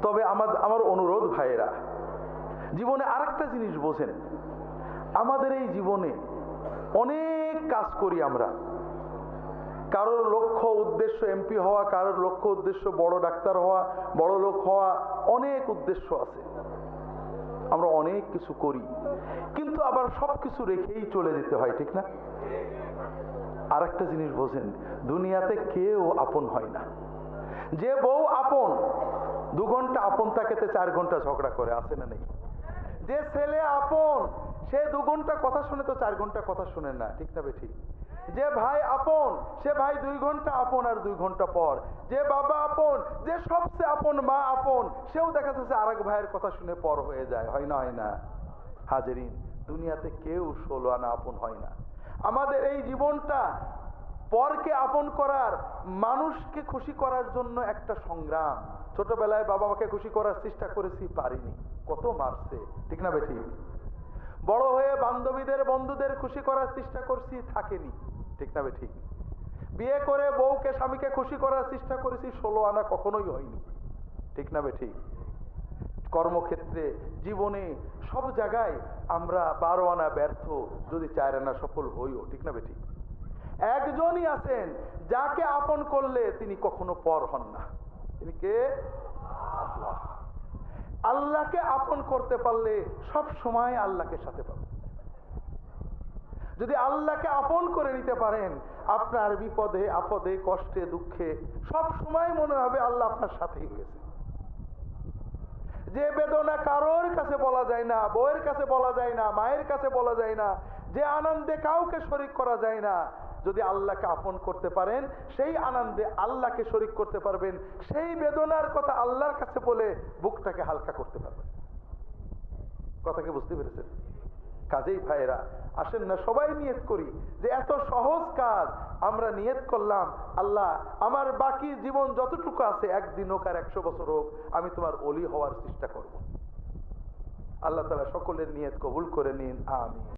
তবে আমার অনুরোধ ভাইয়েরা, জীবনে আরেকটা জিনিস বোঝেন, আমাদের এই জীবনে অনেক কাজ করি আমরা। কারোর লক্ষ্য উদ্দেশ্য এমপি হওয়া, কারোর লক্ষ্য উদ্দেশ্য বড় ডাক্তার হওয়া, বড় লোক হওয়া, অনেক উদ্দেশ্য আছে। আমরা অনেক কিছু করি, কিন্তু আবার সবকিছু রেখেই চলে যেতে হয়, ঠিক না? আর একটা জিনিস বোঝেন, দুনিয়াতে কেউ আপন হয় না। যে বউ আপন, 2 ঘন্টা আপন থাকেতে 4 ঘন্টা ঝগড়া করে, আছে না নেই? যে ছেলে আপন, সে 2 ঘন্টা কথা শুনে তো 4 ঘন্টা কথা শুনে না, ঠিক না বেঠিক? যে ভাই আপন, সে ভাই 2 ঘন্টা আপন আর 2 ঘন্টা পর। যে বাবা আপন, যে সবচেয়ে আপন মা আপন, সেও দেখা যাচ্ছে আরেক ভাইয়ের কথা শুনে পর হয়ে যায়, হয় না? হয় না? হাজেরিন, দুনিয়াতে কেউ 16 আনা আপন হয় না। আমাদের এই জীবনটা পরকে আপন করার, মানুষকে খুশি করার জন্য একটা সংগ্রাম। ছোটবেলায় বাবা মাকে খুশি করার চেষ্টা করেছি, পারিনি, কত মারছে, ঠিক না বেঠিক? বড় হয়ে বান্ধবীদের বন্ধুদের খুশি করার চেষ্টা করছি, থাকেনি, ঠিক না বেঠিক? বিয়ে করে বউকে স্বামীকে খুশি করার চেষ্টা করেছি, 16 আনা কখনোই হয়নি, ঠিক না বেঠিক? কর্মক্ষেত্রে, জীবনে, সব জায়গায় আমরা 12 আনা ব্যর্থ, যদি 4 আনা সফল হইও, ঠিক না বেঠিক? একজনই আছেন যাকে আপন করলে তিনি কখনো পর হন না। তিনি কে? আল্লাহ। আল্লাহকে আপন করতে পারলে সব সময় আল্লাহকে সাথে পাবেন। যদি আল্লাহকে আপন করে নিতে পারেন, আপনার বিপদে আপদে কষ্টে দুঃখে সব সময় মনে হবে আল্লাহ আপনার সাথেই গেছে। যে বেদনা কারোর কাছে বলা যায় না, বউয়ের কাছে বলা যায় না, মায়ের কাছে বলা যায় না, যে আনন্দে কাউকে শরীক করা যায় না, যদি আল্লাহকে আপন করতে পারেন, সেই আনন্দে আল্লাহকে শরীক করতে পারবেন, সেই বেদনার কথা আল্লাহর কাছে বলে বুকটাকে হালকা করতে পারবেন। কথাকে বুঝতে পেরেছেন? কাজেই ভাইয়েরা, আসেন না সবাই নিয়ত করি যে এত সহজ কাজ আমরা নিয়ত করলাম, আল্লাহ আমার বাকি জীবন যতটুকু আছে, 1 দিন হোক আর 100 বছর হোক, আমি তোমার ওলি হওয়ার চেষ্টা করব। আল্লাহ তাআলা সকলের নিয়ত কবুল করে নিন, আমিন।